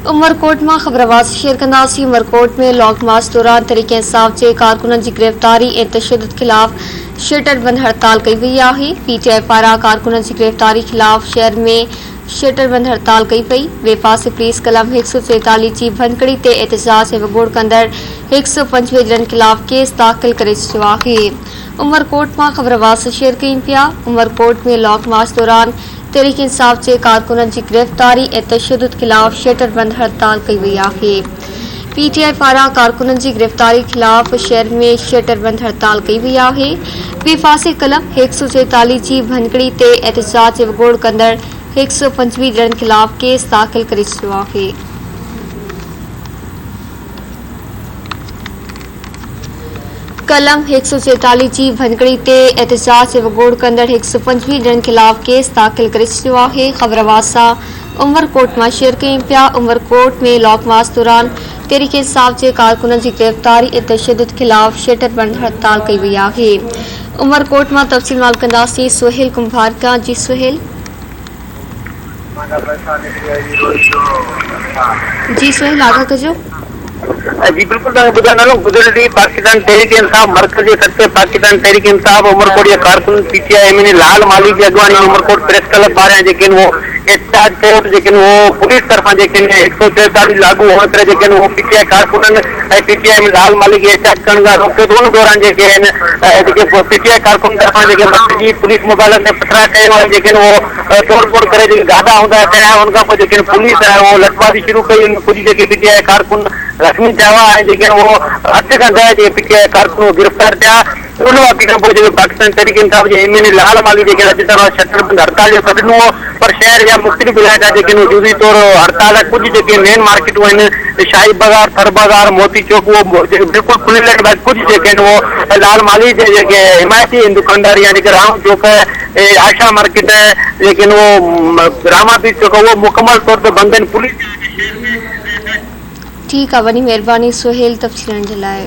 उमरकोट में खबरवास शेयर कंदासी। उमरकोट में लॉन्ग मार्च दौरान तरीक़े इंसाफ के कारकुनन की गिरफ्तारी ऐं तशद्दुद खिलाफ शटर बंद हड़ताल कई वई है। पीटीआई पारां कारकुनन की गिरफ्तारी खिलाफ शहर में शटर बंद हड़ताल कई पई। वे पासे पुलिस कलम 143 की भनकड़ी ते एहतजाज ऐं वॻोड़ कंदड़ 125 ॼणनि खिलाफ केस दाख़िल करे छॾियो आहे। उमरकोट में खबरवास शेयर कयूं पिया। उमरकोट में लॉन्ग मार्च दौरान तहरीक इंसाफ के कारकुनन की गिरफ्तारी ऐं तशद्दुद खिलाफ शटर बंद हड़ताल कई वई आहे। पीटीआई पारां कारकुनन की गिरफ्तारी खिलाफ शहर में शटर बंद हड़ताल कई वई आहे। ॿिए पासे कलम 143 की भनकड़ी ते एहतजाज ऐं वॻोड़ कंदड़ 125 ॼणनि खिलाफ केस दाख़िल करे छॾियो आहे। कलम 143 की भनकड़ी ते एहतजाज ऐं वॻोड़ कंदड़ 125 ॼणनि खिलाफ केस दाख़िल करे छॾियो आहे। खबरवासा उमरकोट में शेयर कयूं पिया। उमरकोट में लॉन्ग मार्च दौरान तहरीक इंसाफ के कारकुनन की गिरफ्तारी ऐं तशद्दुद खिलाफ शटर बंद हड़ताल कई वई आहे। उमरकोट में तफ़सील माल कंदासीं सुहेल कुंभार का। जी सुहेल। जी सुहेल आगाह कजो। जी बिल्कुल ॿुधायो गुज़िरियल पाकिस्तान तहरीक इंसाफ मरकज़ी सत्ते पाकिस्तान तहरीक इंसाफ उमरकोट जे कारकुन पीटीआई एम लाल माली की अगवानी उमरकोट प्रेस क्लब पारां जेके वो एहतजाज कयो जेके वो पुलिस तरफा जेके 143 लागू होने तरह जेके वो पीटीआई कारकुनन पीटीआई में लाल माली के एहतजाज करण खां रोके थो। उन दौरान जेके पीटीआई कारकुन तरफा जेके मरकज़ी पुलिस मोबाइल में पथरा कयो जेके वो तोड़ फोड़ करे जेके गादा हूंदा कया उनखां पोइ जेके पुलिस है वो लठबाज़ी शुरू कई। कुछ जेके पीटीआई कारकुन रस्मी चावा है जेके वो 8 खां 10 जे पीटीआई कारकुन गिरफ्तार थिया। उन वाक़े खां पोइ जेके पाकिस्तान तहरीक इंसाफ जे एम लाल माली जेके अॼु तरह शटर बंद हड़ताल जो सॾु ॾिनो पर शहर जा मुख़्तलिफ़ इलाइक़ा जेके जुज़ी तौर हड़ताल कुछ जेके मेन मार्केटूं आहिनि शाही बाज़ार थर बाज़ार मोती चौक वो बिल्कुल खुलियल आहिनि। कुछ जेके वो लाल माली जे जेके हिमायती आहिनि दुकानदार या जेके राम चौक आशा मार्केट लेकिन वो रामा पीर चौक वो मुकम्मल तौर ते बंद आहिनि। पुलिस ठीक है, वॾी महिरबानी सुहेल तफ़सीलनि जे लाइ।